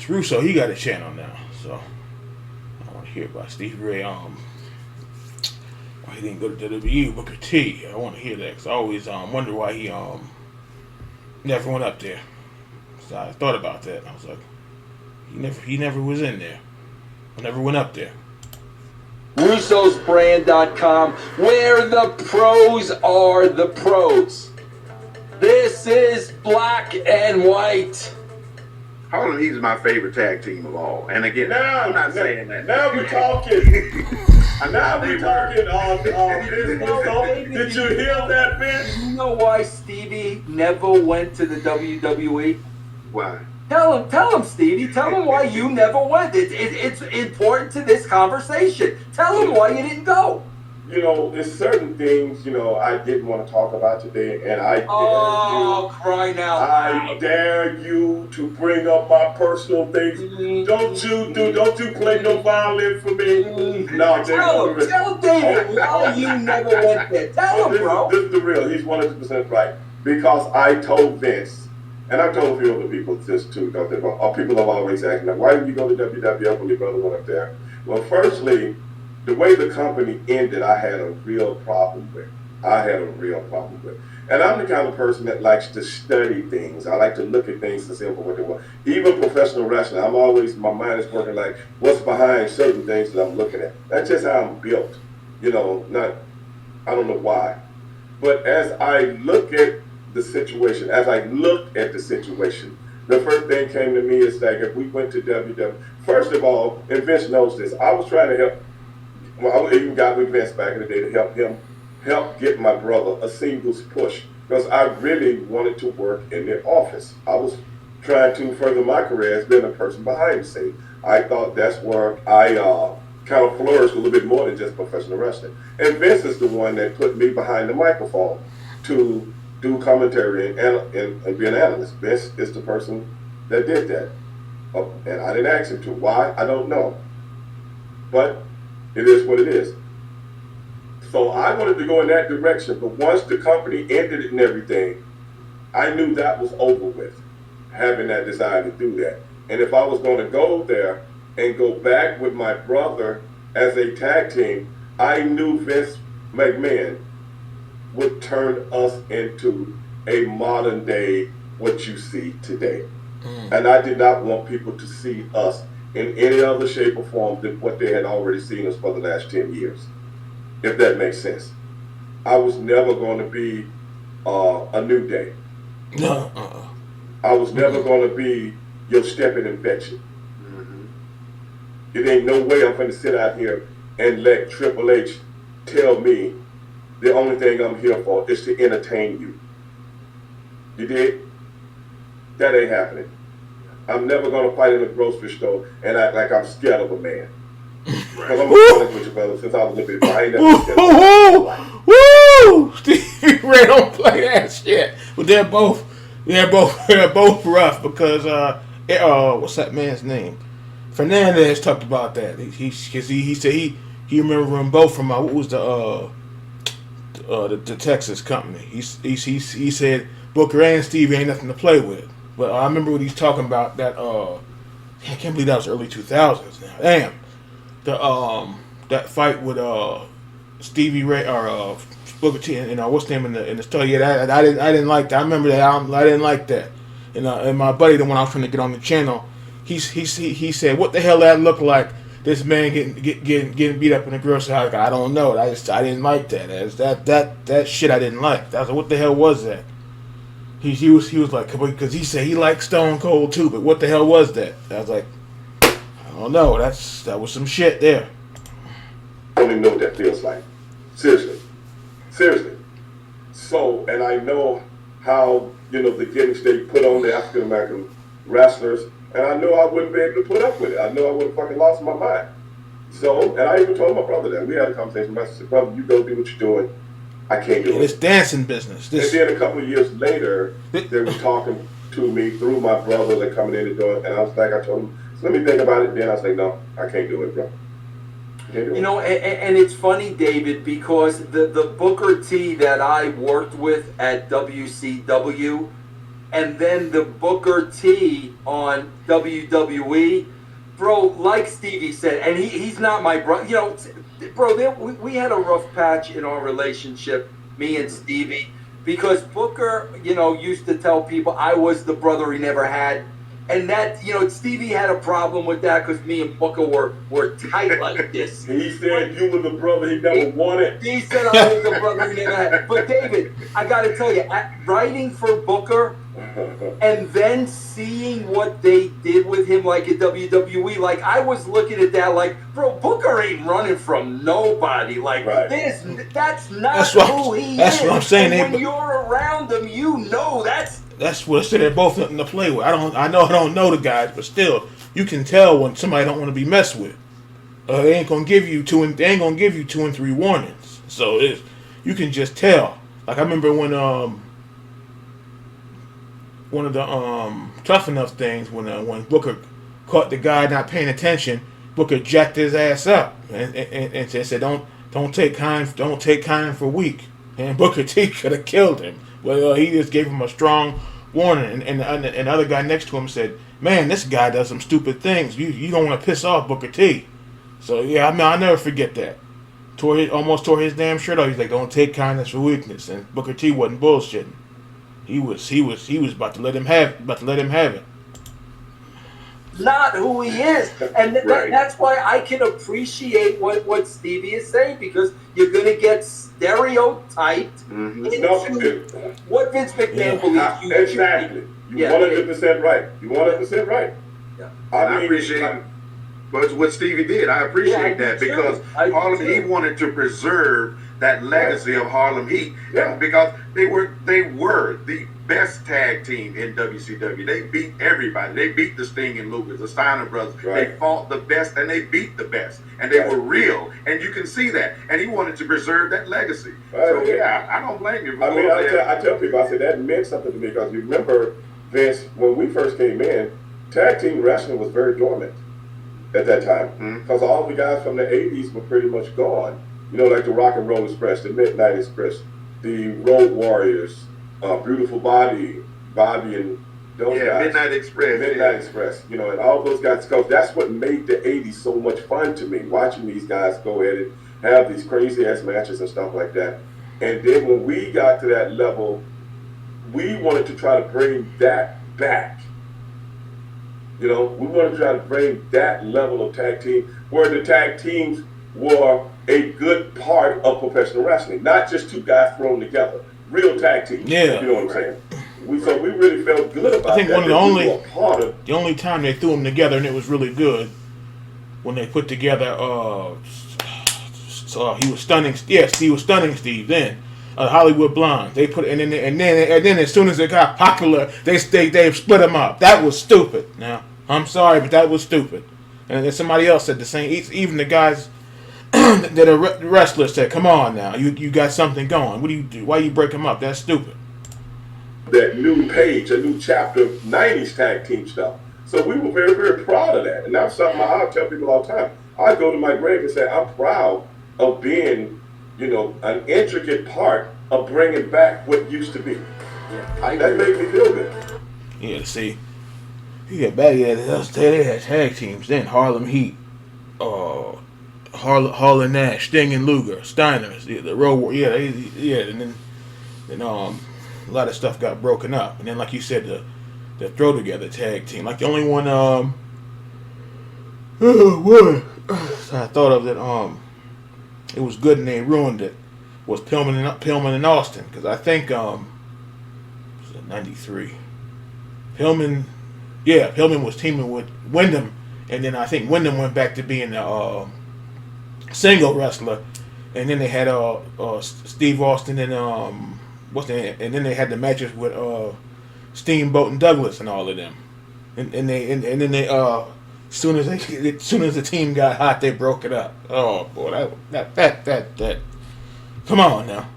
Russo, he got a channel now. So I want to hear about Stevie Ray. Why he didn't go to WWE, Booker T. I want to hear that because I always wonder why he never went up there. So I thought about that. I was like, he never was in there. I never went up there. Russo'sBrand.com, where the pros are the pros. This is Black and White. Harlem Heat's my favorite tag team of all. And again, I'm not saying that. Now we're talking. Now we're talking on business. Did you hear that, Vince? You know why Stevie never went to the WWE? Why? Tell him, Stevie. Tell him why you never went. It's important to this conversation. Tell him why you didn't go. You know, there's certain things, I didn't want to talk about today, and I crying out I loud. dare you to bring up my personal things. Don't you play no violin for me. No, Tell David why you never went there. Tell him, bro. This is the real. He's 100% right. Because I told Vince, and I've told a few other people this too, people have always asked me, why did you go to WWF when your brother went up there? Well, firstly, the way the company ended, I had a real problem with. And I'm the kind of person that likes to study things. I like to look at things and see what they were. Even professional wrestling, my mind is working like, what's behind certain things that I'm looking at. That's just how I'm built. I don't know why. But as I looked at the situation, the first thing came to me is like, if we went to WWF, first of all, and Vince knows this, I was trying to help. Well, I even got with Vince back in the day to help get my brother a singles push because I really wanted to work in the office. I was trying to further my career as being a person behind the scene. I thought that's where I kind of flourished a little bit more than just professional wrestling. And Vince is the one that put me behind the microphone to do commentary and be an analyst. Vince is the person that did that. And I didn't ask him to. Why? I don't know. But it is what it is. So I wanted to go in that direction, but once the company ended it and everything, I knew that was over with, having that desire to do that. And if I was going to go there and go back with my brother as a tag team, I knew Vince McMahon would turn us into a modern day what you see today. And I did not want people to see us in any other shape or form than what they had already seen us for the last 10 years, if that makes sense. I was never going to be a New Day. I was never going to be your stepping infection. It ain't no way I'm going to sit out here and let Triple H tell me the only thing I'm here for is to entertain you. You did? That ain't happening. I'm never going to fight in a grocery store and act like I'm scared of a man. Because I'm honest with you, brother, since I was a little bit behind that. Woo! Stevie Ray don't play that shit. But they're both rough because what's that man's name? Fernandez talked about that. He said he remembered them both from what was the Texas company. He said Booker and Stevie ain't nothing to play with. But I remember what he's talking about. That I can't believe that was early 2000s now. Damn, that fight with Stevie Ray or Booker T and what's the name in the story? Yeah, I didn't like that. I remember that. I didn't like that. And my buddy, the one I was trying to get on the channel, he said, "What the hell that look like? This man getting beat up in the grocery house." I don't know. I didn't like that. That shit I didn't like. I was like, what the hell was that? He was like, because he said he liked Stone Cold too, but what the hell was that? I was like, I don't know. That was some shit there. I don't even know what that feels like. Seriously. So, and I know how the gimmicks they put on the African American wrestlers, and I know I wouldn't be able to put up with it. I know I would have fucking lost my mind. So, and I even told my brother that. We had a conversation. I said, brother, you go do what you're doing. I can't do it. It's dancing business. And then a couple of years later, they were talking to me through my brother that coming in the door, and I was like, I told him, let me think about it. Then I was like, no, I can't do it, bro. And it's funny, David, because the Booker T that I worked with at WCW, and then the Booker T on WWE, bro. Like Stevie said, and he's not my brother. You know, bro. We had a rough patch in our relationship, me and Stevie, because Booker, you know, used to tell people I was the brother he never had. And that, you know, Stevie had a problem with that because me and Booker were tight like this. He said you were the brother he never wanted. He said I was the brother he never had. But David, I got to tell you, writing for Booker and then seeing what they did with him like at WWE, like I was looking at that like, bro, Booker ain't running from nobody. Like, that's not who he is. That's what I'm saying. And when you're around him, you know That's what I said. They're both nothing to play with. I don't know the guys, but still, you can tell when somebody don't want to be messed with. They ain't gonna give you 2 and 3 warnings. So you can just tell. Like I remember when one of the Tough Enough things when Booker caught the guy not paying attention, Booker jacked his ass up and said don't take kind for weak. And Booker T could have killed him. Well, he just gave him a strong warning, and the other guy next to him said, "Man, this guy does some stupid things. You don't want to piss off Booker T." So yeah, I mean, I'll never forget that. Almost tore his damn shirt off. He's like, "Don't take kindness for weakness." And Booker T wasn't bullshitting. He was about to let him have it. Not who he is, and that's why I can appreciate what Stevie is saying, because you're going to get stereotyped into what Vince McMahon believes you exactly. You're 100% right. You're 100% right. Yeah. I appreciate what Stevie did. I appreciate that because Harlem Heat wanted to preserve that legacy of Harlem Heat because they were the best tag team in WCW. They beat everybody. They beat the Sting and Lucas, the Steiner brothers. Right. They fought the best and they beat the best. And they were real. And you can see that. And he wanted to preserve that legacy. So I don't blame you. I mean, I tell people, I said that meant something to me because you remember, Vince, when we first came in, tag team wrestling was very dormant at that time. Because all the guys from the 80s were pretty much gone. You know, like the Rock and Roll Express, the Midnight Express, the Road Warriors, Beautiful Bobby and those guys. Midnight Express, you know, and all those guys. Because that's what made the 80s so much fun to me, watching these guys go at it, have these crazy-ass matches and stuff like that. And then when we got to that level, we wanted to try to bring that back. You know, we wanted to try to bring that level of tag team where the tag teams were a good part of professional wrestling, not just two guys thrown together. Real tag teams. Yeah, you know what I'm saying. So we really felt good about that. I think one of the only time they threw them together and it was really good when they put together. He was stunning. Yes, he was stunning Steve. Then Hollywood Blonde. They put and then as soon as it got popular, they split them up. That was stupid. Now I'm sorry, but that was stupid. And then somebody else said the same. Even the guys that are wrestlers said, "Come on now, you got something going. What do you do? Why you break them up? That's stupid." That new page, a new chapter of 90s tag team stuff. So we were very, very proud of that. And that's something I tell people all the time. I go to my grave and say, I'm proud of being, you know, an intricate part of bringing back what used to be. Yeah, that made me feel good. Yeah, see, you get back at it. They had tag teams then. Harlem Heat, Harlan Nash, Sting and Luger, Steiners, the Road War. And then a lot of stuff got broken up. And then, like you said, the throw together tag team. Like the only one I thought of that it was good and they ruined it was Pillman and Austin, because I think was it 93. Pillman was teaming with Wyndham, and then I think Wyndham went back to being a single wrestler, and then they had Steve Austin and and then they had the matches with Steamboat and Douglas and all of them, and then they as soon as the team got hot, they broke it up. Oh boy, that come on now.